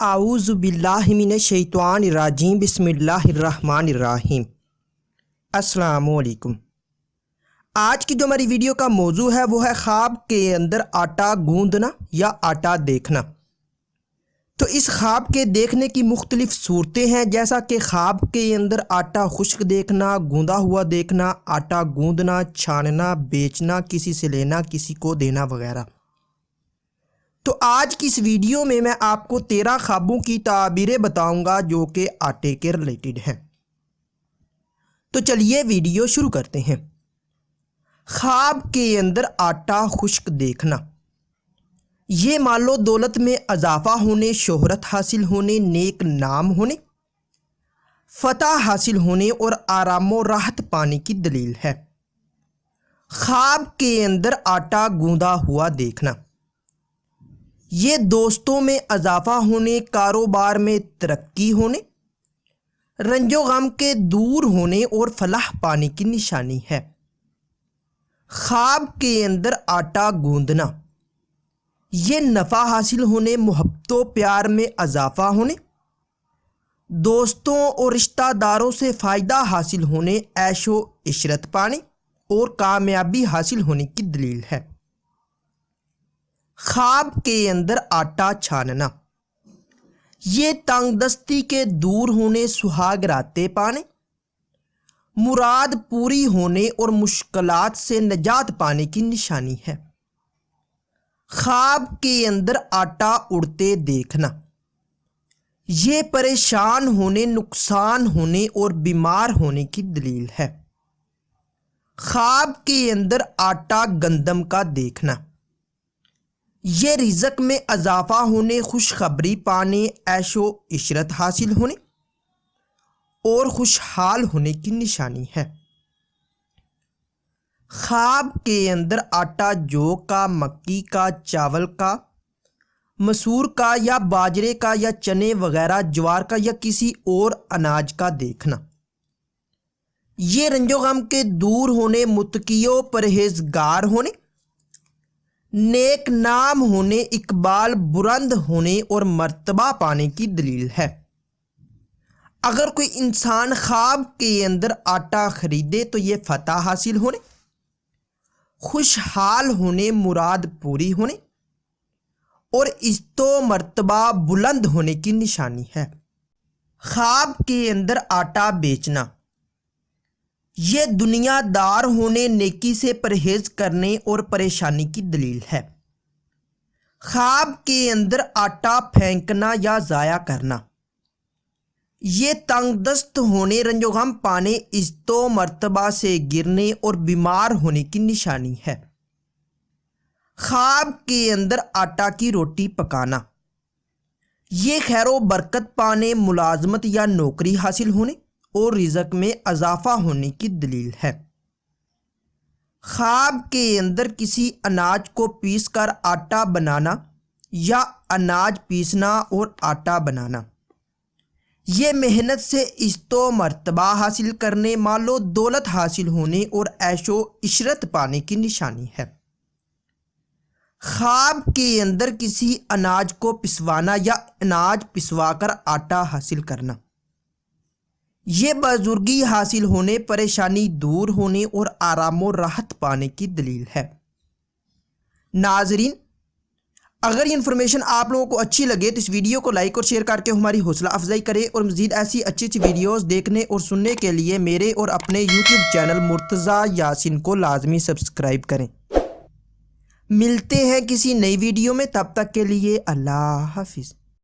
اعوذ باللہ من الشیطان الرجیم بسم اللہ الرحمن الرحیم۔ السلام علیکم۔ آج کی جو ہماری ویڈیو کا موضوع ہے وہ ہے خواب کے اندر آٹا گوندنا یا آٹا دیکھنا۔ تو اس خواب کے دیکھنے کی مختلف صورتیں ہیں، جیسا کہ خواب کے اندر آٹا خشک دیکھنا، گوندا ہوا دیکھنا، آٹا گوندنا، چھاننا، بیچنا، کسی سے لینا، کسی کو دینا وغیرہ۔ تو آج کی اس ویڈیو میں آپ کو 13 خوابوں کی تعبیریں بتاؤں گا جو کہ آٹے کے ریلیٹڈ ہیں۔ تو چلیے ویڈیو شروع کرتے ہیں۔ خواب کے اندر آٹا خشک دیکھنا، یہ مال و دولت میں اضافہ ہونے، شہرت حاصل ہونے، نیک نام ہونے، فتح حاصل ہونے اور آرام و راحت پانے کی دلیل ہے۔ خواب کے اندر آٹا گوندا ہوا دیکھنا، یہ دوستوں میں اضافہ ہونے، کاروبار میں ترقی ہونے، رنج و غم کے دور ہونے اور فلاح پانے کی نشانی ہے۔ خواب کے اندر آٹا گوندنا، یہ نفع حاصل ہونے، محبت و پیار میں اضافہ ہونے، دوستوں اور رشتہ داروں سے فائدہ حاصل ہونے، عیش و عشرت پانے اور کامیابی حاصل ہونے کی دلیل ہے۔ خواب کے اندر آٹا چھاننا، یہ تنگ دستی کے دور ہونے، سہاگ راتیں پانے، مراد پوری ہونے اور مشکلات سے نجات پانے کی نشانی ہے۔ خواب کے اندر آٹا اڑتے دیکھنا، یہ پریشان ہونے، نقصان ہونے اور بیمار ہونے کی دلیل ہے۔ خواب کے اندر آٹا گندم کا دیکھنا، یہ رزق میں اضافہ ہونے، خوشخبری پانے، عیش و عشرت حاصل ہونے اور خوشحال ہونے کی نشانی ہے۔ خواب کے اندر آٹا جو کا، مکی کا، چاول کا، مسور کا یا باجرے کا یا چنے وغیرہ، جوار کا یا کسی اور اناج کا دیکھنا، یہ رنج و غم کے دور ہونے، متقی و پرہیزگار ہونے، نیک نام ہونے، اقبال بلند ہونے اور مرتبہ پانے کی دلیل ہے۔ اگر کوئی انسان خواب کے اندر آٹا خریدے تو یہ فتح حاصل ہونے، خوشحال ہونے، مراد پوری ہونے اور عزت و مرتبہ بلند ہونے کی نشانی ہے۔ خواب کے اندر آٹا بیچنا، یہ دنیا دار ہونے، نیکی سے پرہیز کرنے اور پریشانی کی دلیل ہے۔ خواب کے اندر آٹا پھینکنا یا ضائع کرنا، یہ تنگ دست ہونے، رنج و غم پانے، عزت و مرتبہ سے گرنے اور بیمار ہونے کی نشانی ہے۔ خواب کے اندر آٹا کی روٹی پکانا، یہ خیر و برکت پانے، ملازمت یا نوکری حاصل ہونے اور رزق میں اضافہ ہونے کی دلیل ہے۔ خواب کے اندر کسی اناج کو پیس کر آٹا بنانا یا اناج پیسنا اور آٹا بنانا، یہ محنت سے عزت و مرتبہ حاصل کرنے، مال و دولت حاصل ہونے اور عیش و عشرت پانے کی نشانی ہے۔ خواب کے اندر کسی اناج کو پسوانا یا اناج پسوا کر آٹا حاصل کرنا، یہ بزرگی حاصل ہونے، پریشانی دور ہونے اور آرام و راحت پانے کی دلیل ہے۔ ناظرین، اگر یہ انفارمیشن آپ لوگوں کو اچھی لگے تو اس ویڈیو کو لائک اور شیئر کر کے ہماری حوصلہ افزائی کریں، اور مزید ایسی اچھی ویڈیوز دیکھنے اور سننے کے لیے میرے اور اپنے یوٹیوب چینل مرتضیٰ یاسین کو لازمی سبسکرائب کریں۔ ملتے ہیں کسی نئی ویڈیو میں، تب تک کے لیے اللہ حافظ۔